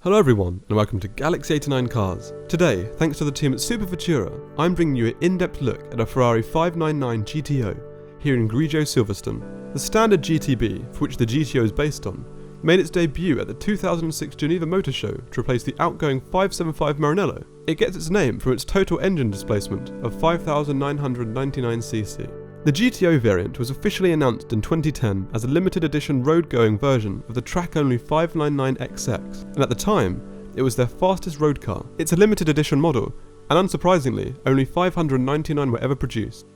Hello everyone, and welcome to Galaxy 89 Cars. Today, thanks to the team at Super Futura, I'm bringing you an in-depth look at a Ferrari 599 GTO here in Grigio, Silverstone. The standard GTB, for which the GTO is based on, made its debut at the 2006 Geneva Motor Show to replace the outgoing 575 Maranello. It gets its name from its total engine displacement of 5,999cc. The GTO variant was officially announced in 2010 as a limited edition road-going version of the track-only 599XX, and at the time, it was their fastest road car. It's a limited edition model, and unsurprisingly, only 599 were ever produced.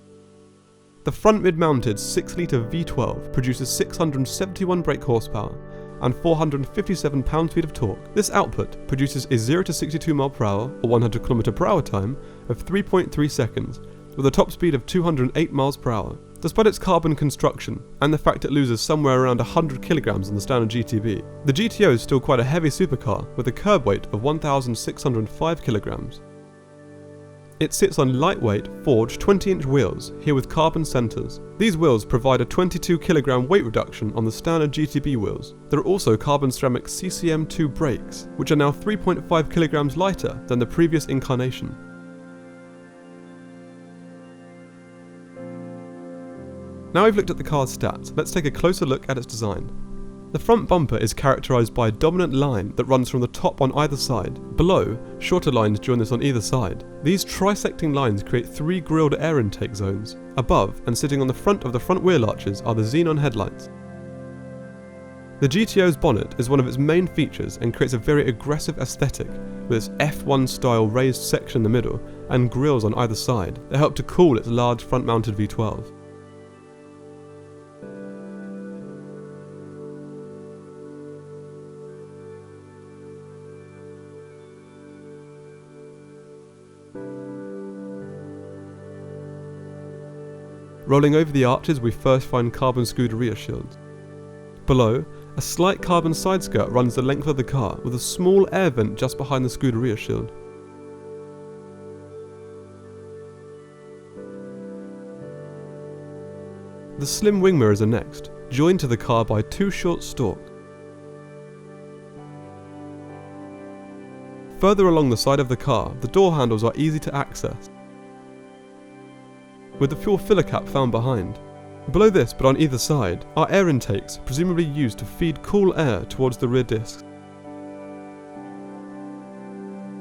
The front mid-mounted 6-litre V12 produces 671 brake horsepower and 457 pound-feet of torque. This output produces a 0 to 62 mph or 100 km/h time of 3.3 seconds, with a top speed of 208 mph. Despite its carbon construction, and the fact it loses somewhere around 100 kg on the standard GTB, the GTO is still quite a heavy supercar with a curb weight of 1,605 kg. It sits on lightweight, forged 20-inch wheels, here with carbon centres. These wheels provide a 22 kg weight reduction on the standard GTB wheels. There are also carbon ceramic CCM2 brakes, which are now 3.5 kg lighter than the previous incarnation. Now we've looked at the car's stats, let's take a closer look at its design. The front bumper is characterised by a dominant line that runs from the top on either side. Below, shorter lines join this on either side. These trisecting lines create three grilled air intake zones. Above, and sitting on the front of the front wheel arches, are the xenon headlights. The GTO's bonnet is one of its main features and creates a very aggressive aesthetic, with its F1 style raised section in the middle and grills on either side that help to cool its large front mounted V12. Rolling over the arches, we first find carbon Scuderia shields. Below, a slight carbon side skirt runs the length of the car with a small air vent just behind the Scuderia shield. The slim wing mirrors are next, joined to the car by two short stalks. Further along the side of the car, the door handles are easy to access, with the fuel filler cap found behind. Below this, but on either side, are air intakes, presumably used to feed cool air towards the rear discs.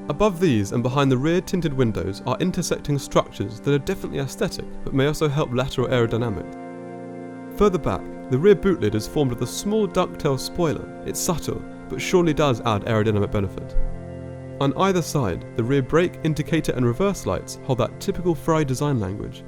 Above these and behind the rear tinted windows are intersecting structures that are definitely aesthetic, but may also help lateral aerodynamics. Further back, the rear boot lid is formed with a small ducktail spoiler. It's subtle, but surely does add aerodynamic benefit. On either side, the rear brake, indicator and reverse lights hold that typical Ferrari design language.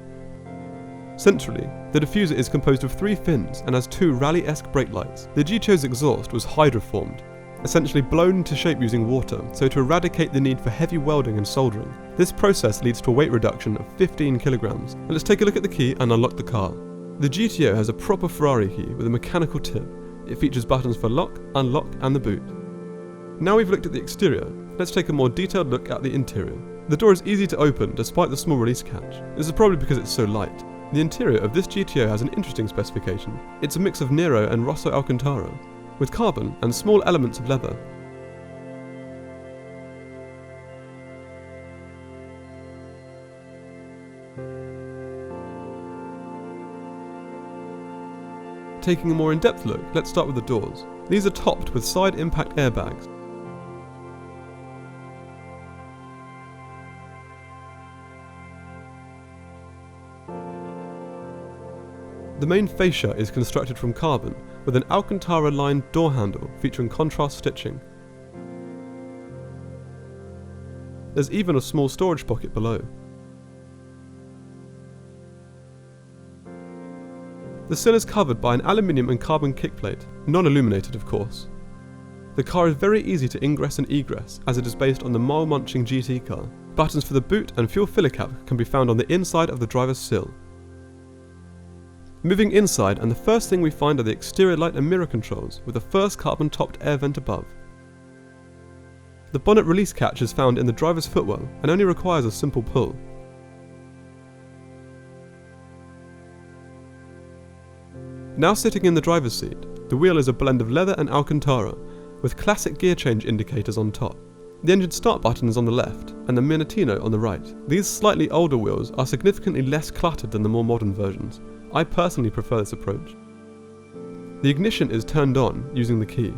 Centrally, the diffuser is composed of three fins and has two rally-esque brake lights. The GTO's exhaust was hydroformed, essentially blown into shape using water, so to eradicate the need for heavy welding and soldering. This process leads to a weight reduction of 15 kg. And let's take a look at the key and unlock the car. The GTO has a proper Ferrari key with a mechanical tip. It features buttons for lock, unlock and the boot. Now we've looked at the exterior, let's take a more detailed look at the interior. The door is easy to open despite the small release catch. This is probably because it's so light. The interior of this GTO has an interesting specification. It's a mix of Nero and Rosso Alcantara, with carbon and small elements of leather. Taking a more in-depth look, let's start with the doors. These are topped with side impact airbags. The main fascia is constructed from carbon, with an Alcantara-lined door handle featuring contrast stitching. There's even a small storage pocket below. The sill is covered by an aluminium and carbon kickplate, non-illuminated of course. The car is very easy to ingress and egress, as it is based on the mile-munching GT car. Buttons for the boot and fuel filler cap can be found on the inside of the driver's sill. Moving inside, and the first thing we find are the exterior light and mirror controls, with the first carbon-topped air vent above. The bonnet release catch is found in the driver's footwell, and only requires a simple pull. Now sitting in the driver's seat, the wheel is a blend of leather and Alcantara, with classic gear change indicators on top. The engine start button is on the left, and the Minutino on the right. These slightly older wheels are significantly less cluttered than the more modern versions. I personally prefer this approach. The ignition is turned on using the key.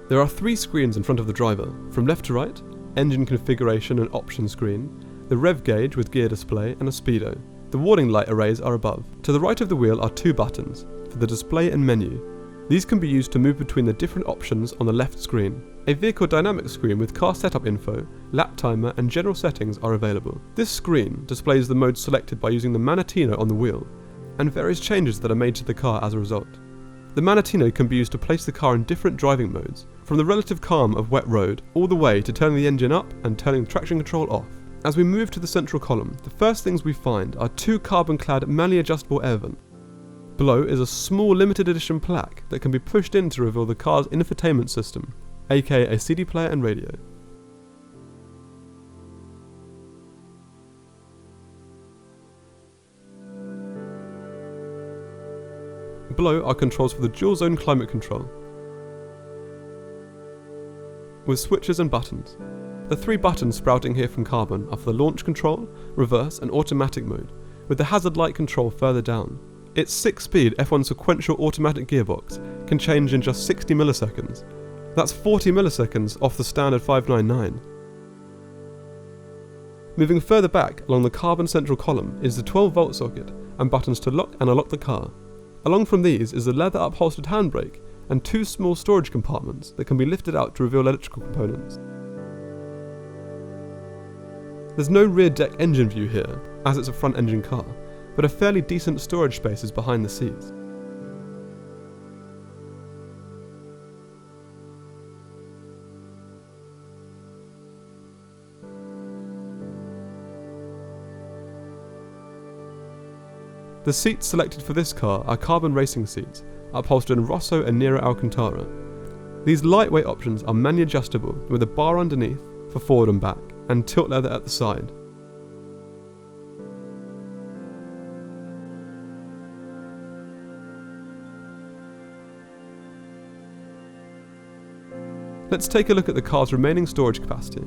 There are 3 screens in front of the driver, from left to right: engine configuration and option screen, the rev gauge with gear display, and a speedo. The warning light arrays are above. To the right of the wheel are 2 buttons, for the display and menu. These can be used to move between the different options on the left screen. A vehicle dynamic screen with car setup info, lap timer, and general settings are available. This screen displays the mode selected by using the Minutino on the wheel, and various changes that are made to the car as a result. The Minutino can be used to place the car in different driving modes, from the relative calm of wet road, all the way to turning the engine up and turning the traction control off. As we move to the central column, the first things we find are 2 carbon-clad manually adjustable air vents. Below is a small limited edition plaque that can be pushed in to reveal the car's infotainment system, aka a CD player and radio. Below are controls for the dual zone climate control, with switches and buttons. The 3 buttons sprouting here from carbon are for the launch control, reverse and automatic mode, with the hazard light control further down. Its 6-speed F1 sequential automatic gearbox can change in just 60 milliseconds. That's 40 milliseconds off the standard 599. Moving further back along the carbon central column is the 12-volt socket and buttons to lock and unlock the car. Along from these is the leather upholstered handbrake and 2 small storage compartments that can be lifted out to reveal electrical components. There's no rear deck engine view here, as it's a front engine car, but a fairly decent storage space is behind the seats. The seats selected for this car are carbon racing seats, upholstered in Rosso and Nero Alcantara. These lightweight options are manually adjustable with a bar underneath for forward and back, and tilt leather at the side. Let's take a look at the car's remaining storage capacity.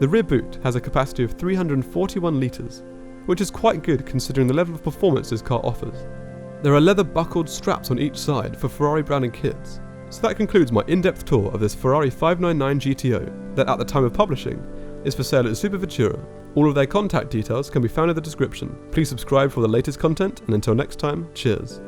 The rear boot has a capacity of 341 litres, which is quite good considering the level of performance this car offers. There are leather buckled straps on each side for Ferrari branded kits. So that concludes my in-depth tour of this Ferrari 599 GTO that at the time of publishing is for sale at Super Vettura. All of their contact details can be found in the description. Please subscribe for the latest content, and until next time, cheers.